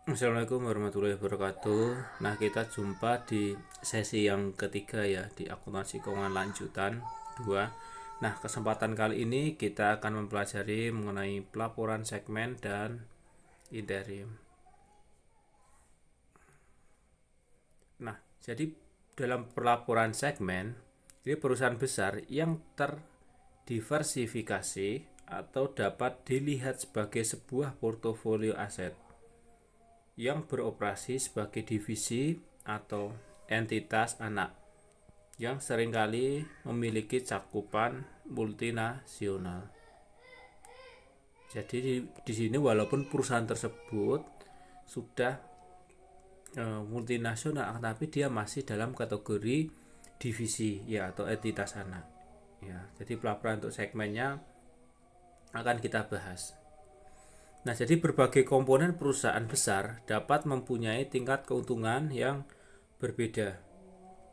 Assalamualaikum warahmatullahi wabarakatuh. Nah, kita jumpa di sesi yang ketiga ya, di akuntansi keuangan lanjutan 2. Nah, kesempatan kali ini kita akan mempelajari mengenai pelaporan segmen dan interim. Nah, jadi dalam pelaporan segmen, ini perusahaan besar yang terdiversifikasi atau dapat dilihat sebagai sebuah portofolio aset yang beroperasi sebagai divisi atau entitas anak yang seringkali memiliki cakupan multinasional. Jadi di sini walaupun perusahaan tersebut sudah multinasional, tapi dia masih dalam kategori divisi ya atau entitas anak. Ya, jadi pelaporan untuk segmennya akan kita bahas. Nah, jadi berbagai komponen perusahaan besar dapat mempunyai tingkat keuntungan yang berbeda,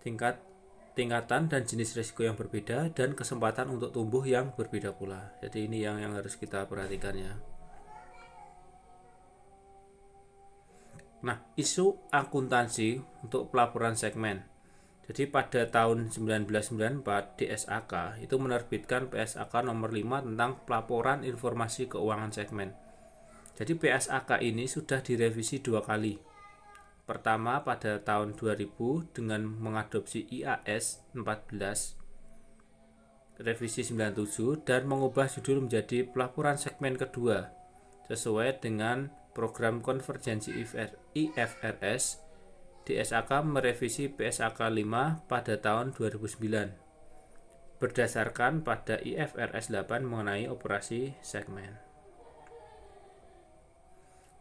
tingkatan dan jenis risiko yang berbeda, dan kesempatan untuk tumbuh yang berbeda pula. Jadi ini yang harus kita perhatikan ya. Nah, isu akuntansi untuk pelaporan segmen. Jadi pada tahun 1994 DSAK itu menerbitkan PSAK nomor 5 tentang pelaporan informasi keuangan segmen. Jadi PSAK ini sudah direvisi 2 kali. Pertama pada tahun 2000 dengan mengadopsi IAS 14 revisi 97 dan mengubah judul menjadi pelaporan segmen kedua sesuai dengan program konvergensi IFRS. DSAK merevisi PSAK 5 pada tahun 2009 berdasarkan pada IFRS 8 mengenai operasi segmen.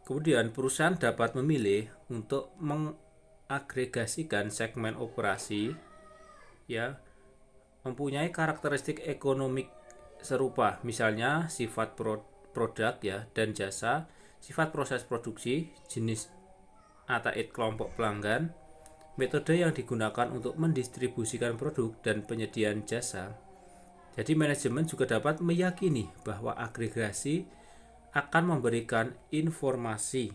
Kemudian perusahaan dapat memilih untuk mengagregasikan segmen operasi ya mempunyai karakteristik ekonomik serupa, misalnya sifat produk ya dan jasa, sifat proses produksi, jenis ATAID kelompok pelanggan, metode yang digunakan untuk mendistribusikan produk dan penyediaan jasa. Jadi manajemen juga dapat meyakini bahwa agregasi akan memberikan informasi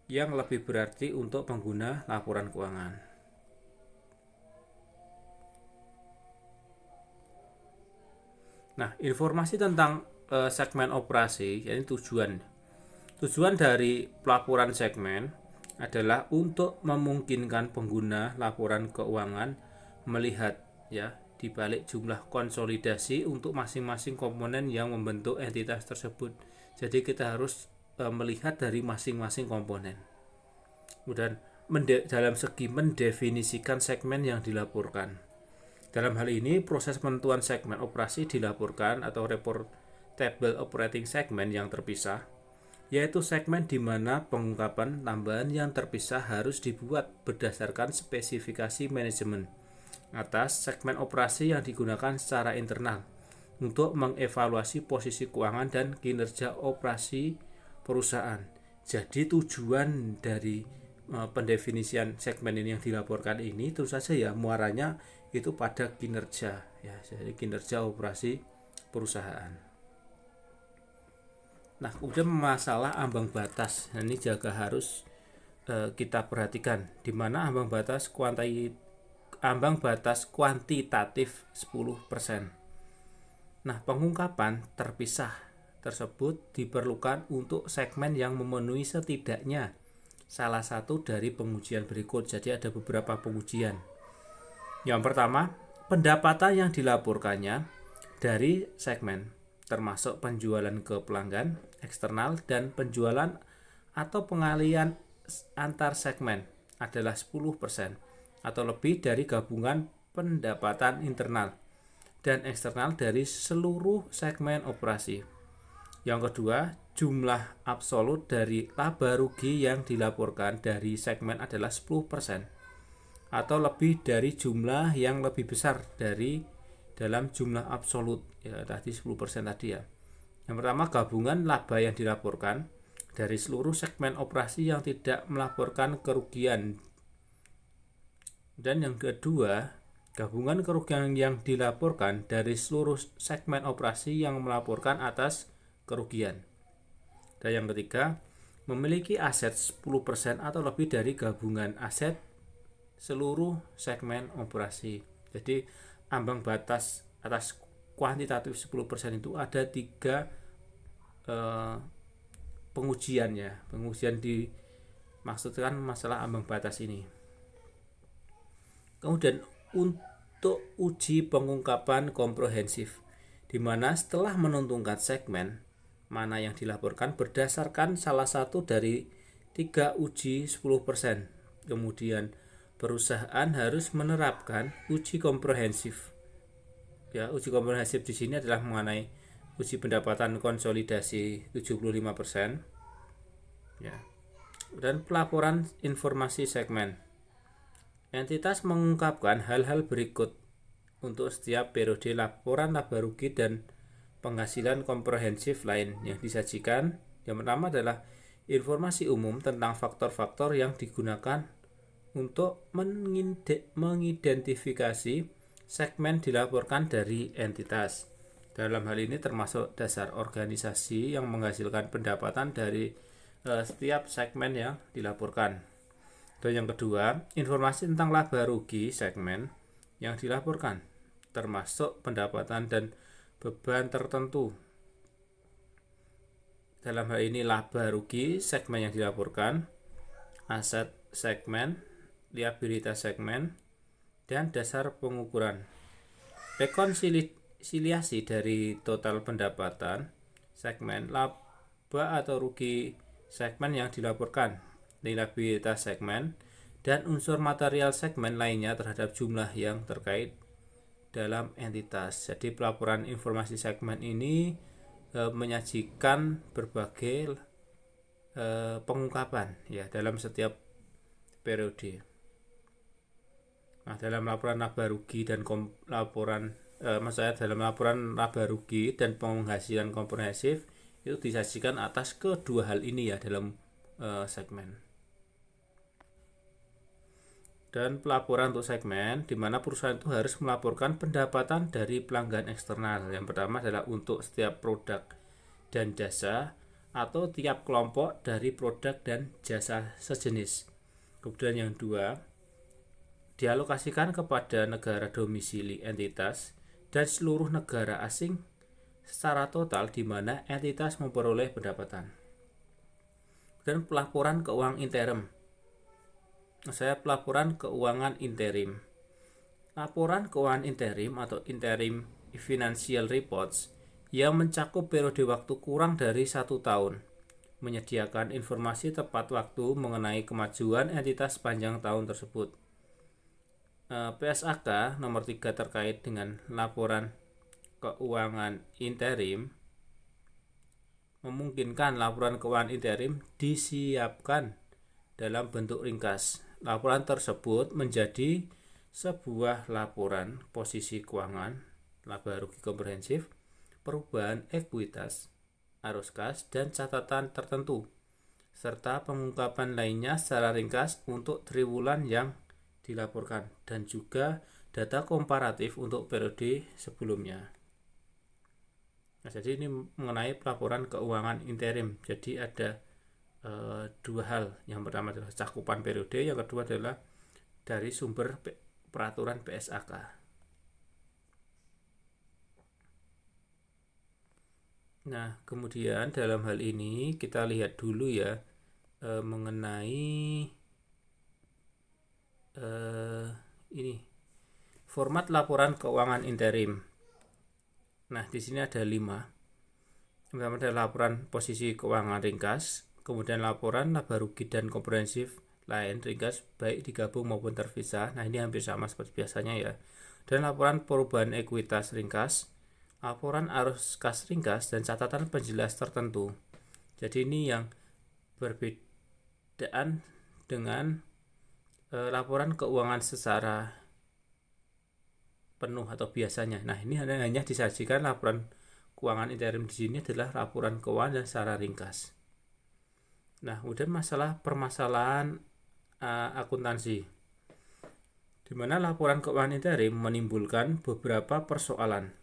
yang lebih berarti untuk pengguna laporan keuangan. Nah, informasi tentang segmen operasi, yakni tujuan dari pelaporan segmen adalah untuk memungkinkan pengguna laporan keuangan melihat ya di balik jumlah konsolidasi untuk masing-masing komponen yang membentuk entitas tersebut. Jadi kita harus melihat dari masing-masing komponen. Kemudian dalam segi mendefinisikan segmen yang dilaporkan. Dalam hal ini proses penentuan segmen operasi dilaporkan atau reportable operating segment yang terpisah, yaitu segmen di mana pengungkapan tambahan yang terpisah harus dibuat berdasarkan spesifikasi manajemen atas segmen operasi yang digunakan secara internal untuk mengevaluasi posisi keuangan dan kinerja operasi perusahaan. Jadi tujuan dari pendefinisian segmen ini yang dilaporkan ini terus saja ya muaranya itu pada kinerja ya, jadi kinerja operasi perusahaan. Nah, kemudian masalah ambang batas. Nah, ini juga harus kita perhatikan di mana ambang batas kuantitatif 10%. Nah, pengungkapan terpisah tersebut diperlukan untuk segmen yang memenuhi setidaknya salah satu dari pengujian berikut. Jadi ada beberapa pengujian. Yang pertama, pendapatan yang dilaporkannya dari segmen termasuk penjualan ke pelanggan eksternal dan penjualan atau pengalian antar segmen adalah 10% atau lebih dari gabungan pendapatan internal dan eksternal dari seluruh segmen operasi. Yang kedua, jumlah absolut dari laba rugi yang dilaporkan dari segmen adalah 10% atau lebih dari jumlah yang lebih besar dari dalam jumlah absolut ya tadi 10% tadi ya. Yang pertama, gabungan laba yang dilaporkan dari seluruh segmen operasi yang tidak melaporkan kerugian. Dan yang kedua, gabungan kerugian yang dilaporkan dari seluruh segmen operasi yang melaporkan atas kerugian. Dan yang ketiga, memiliki aset 10% atau lebih dari gabungan aset seluruh segmen operasi. Jadi ambang batas atas kuantitatif 10% itu ada 3 pengujiannya. Pengujian dimaksudkan masalah ambang batas ini. Kemudian untuk uji pengungkapan komprehensif, di mana setelah menentukan segmen mana yang dilaporkan berdasarkan salah satu dari 3 uji 10%. Kemudian perusahaan harus menerapkan uji komprehensif. Ya, uji komprehensif di sini adalah mengenai uji pendapatan konsolidasi 75%. Ya. Dan pelaporan informasi segmen. Entitas mengungkapkan hal-hal berikut untuk setiap periode laporan laba rugi dan penghasilan komprehensif lain yang disajikan. Yang pertama adalah informasi umum tentang faktor-faktor yang digunakan untuk mengidentifikasi segmen dilaporkan dari entitas. Dalam hal ini termasuk dasar organisasi yang menghasilkan pendapatan dari setiap segmen yang dilaporkan. Dan yang kedua, informasi tentang laba rugi segmen yang dilaporkan, termasuk pendapatan dan beban tertentu. Dalam hal ini laba rugi segmen yang dilaporkan, aset segmen, liabilitas segmen, dan dasar pengukuran. Rekonsiliasi dari total pendapatan segmen, laba atau rugi segmen yang dilaporkan, liabilitas segmen, dan unsur material segmen lainnya terhadap jumlah yang terkait dalam entitas. Jadi pelaporan informasi segmen ini menyajikan berbagai pengungkapan ya dalam setiap periode. Nah, dalam laporan laba rugi dan dalam laporan laba rugi dan penghasilan komprehensif itu disajikan atas kedua hal ini ya dalam segmen. Dan pelaporan untuk segmen di mana perusahaan itu harus melaporkan pendapatan dari pelanggan eksternal. Yang pertama adalah untuk setiap produk dan jasa atau tiap kelompok dari produk dan jasa sejenis. Kemudian yang kedua, dialokasikan kepada negara domisili entitas dan seluruh negara asing secara total di mana entitas memperoleh pendapatan. Dan pelaporan keuangan interim. Pelaporan keuangan interim. Laporan keuangan interim atau interim financial reports yang mencakup periode waktu kurang dari 1 tahun, menyediakan informasi tepat waktu mengenai kemajuan entitas sepanjang tahun tersebut. PSAK nomor 3 terkait dengan laporan keuangan interim memungkinkan laporan keuangan interim disiapkan dalam bentuk ringkas. Laporan tersebut menjadi sebuah laporan posisi keuangan, laba rugi komprehensif, perubahan ekuitas, arus kas, dan catatan tertentu, serta pengungkapan lainnya secara ringkas untuk triwulan yang dilaporkan, dan juga data komparatif untuk periode sebelumnya. Nah, jadi ini mengenai pelaporan keuangan interim. Jadi ada dua hal. Yang pertama adalah cakupan periode, yang kedua adalah dari sumber peraturan PSAK. Nah, kemudian dalam hal ini kita lihat dulu ya mengenai ini format laporan keuangan interim. Nah, di sini ada 5. Yang pertama adalah laporan posisi keuangan ringkas, kemudian laporan laba rugi dan komprehensif lain ringkas baik digabung maupun terpisah. Nah, ini hampir sama seperti biasanya ya. Dan laporan perubahan ekuitas ringkas, laporan arus kas ringkas, dan catatan penjelas tertentu. Jadi ini yang berbedaan dengan laporan keuangan secara penuh atau biasanya. Nah, ini hanya disajikan laporan keuangan interim di sini adalah laporan keuangan secara ringkas. Nah, kemudian permasalahan akuntansi, di mana laporan keuangan interim menimbulkan beberapa persoalan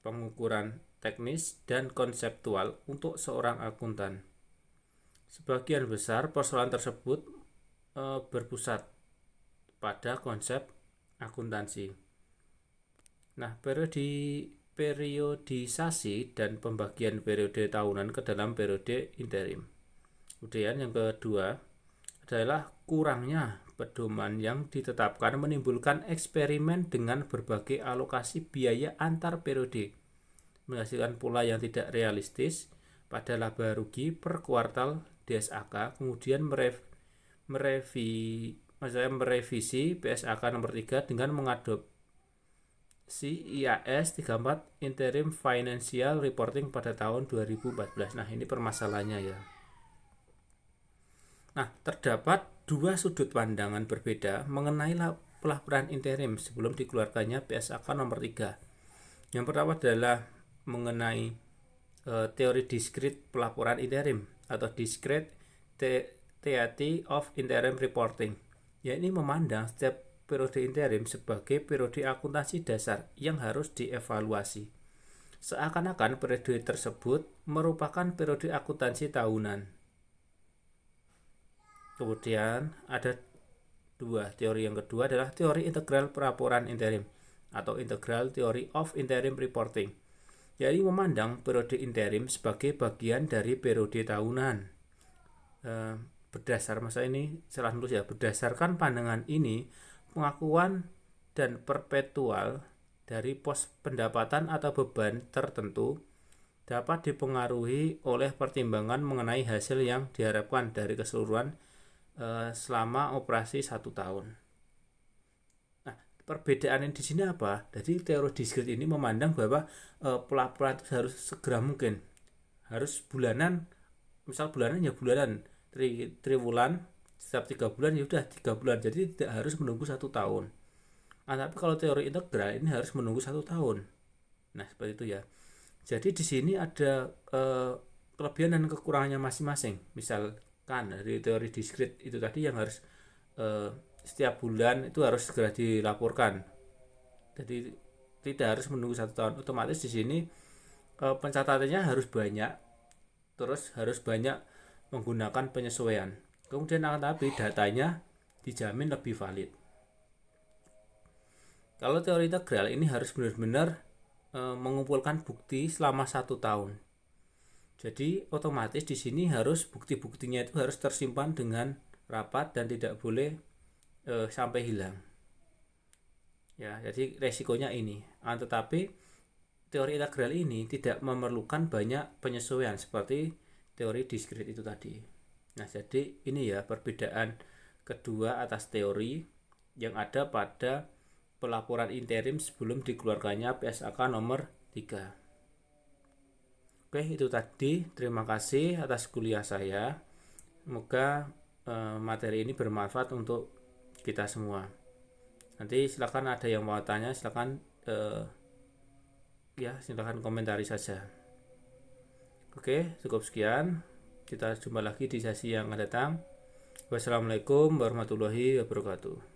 pengukuran teknis dan konseptual untuk seorang akuntan. Sebagian besar persoalan tersebut berpusat pada konsep akuntansi. Nah, periodisasi dan pembagian periode tahunan ke dalam periode interim. Kemudian yang kedua adalah kurangnya pedoman yang ditetapkan menimbulkan eksperimen dengan berbagai alokasi biaya antar periode, menghasilkan pola yang tidak realistis pada laba rugi per kuartal DSAK, kemudian merevisi PSAK nomor 3 dengan mengadopsi IAS 34 Interim Financial Reporting pada tahun 2014. Nah, ini permasalahannya ya. Nah, terdapat dua sudut pandangan berbeda mengenai pelaporan interim sebelum dikeluarkannya PSAK nomor 3. Yang pertama adalah mengenai teori discrete pelaporan interim atau discrete theory of interim reporting. Ya, ini memandang setiap periode interim sebagai periode akuntansi dasar yang harus dievaluasi. Seakan-akan periode tersebut merupakan periode akuntansi tahunan. Kemudian ada dua teori. Yang kedua adalah teori integral pelaporan interim atau integral theory of interim reporting. Jadi memandang periode interim sebagai bagian dari periode tahunan. Berdasarkan pandangan ini, pengakuan dan perpetual dari pos pendapatan atau beban tertentu dapat dipengaruhi oleh pertimbangan mengenai hasil yang diharapkan dari keseluruhan selama operasi 1 tahun. Nah, perbedaan di sini apa? Jadi teori discrete ini memandang bahwa pelaporan itu harus segera mungkin, harus bulanan, misal bulanan ya bulanan, triwulan, setiap 3 bulan ya udah 3 bulan, jadi tidak harus menunggu 1 tahun. Nah, tapi kalau teori integral ini harus menunggu 1 tahun. Nah, seperti itu ya. Jadi di sini ada kelebihan dan kekurangannya masing-masing. Misalkan dari teori discrete itu tadi yang harus setiap bulan itu harus segera dilaporkan. Jadi tidak harus menunggu 1 tahun. Otomatis di sini pencatatannya harus banyak, terus harus banyak menggunakan penyesuaian. Kemudian tapi datanya dijamin lebih valid. Kalau teori integral ini harus benar-benar mengumpulkan bukti selama 1 tahun. Jadi otomatis di sini harus bukti-buktinya itu harus tersimpan dengan rapat dan tidak boleh sampai hilang. Ya, jadi resikonya ini. Tetapi teori integral ini tidak memerlukan banyak penyesuaian seperti teori discrete itu tadi. Nah, jadi ini ya perbedaan kedua atas teori yang ada pada pelaporan interim sebelum dikeluarkannya PSAK nomor 3. Oke, itu tadi. Terima kasih atas kuliah saya. Semoga materi ini bermanfaat untuk kita semua. Nanti silakan ada yang mau tanya, silakan silakan komentari saja. Oke, cukup sekian. Kita jumpa lagi di sesi yang akan datang. Wassalamualaikum warahmatullahi wabarakatuh.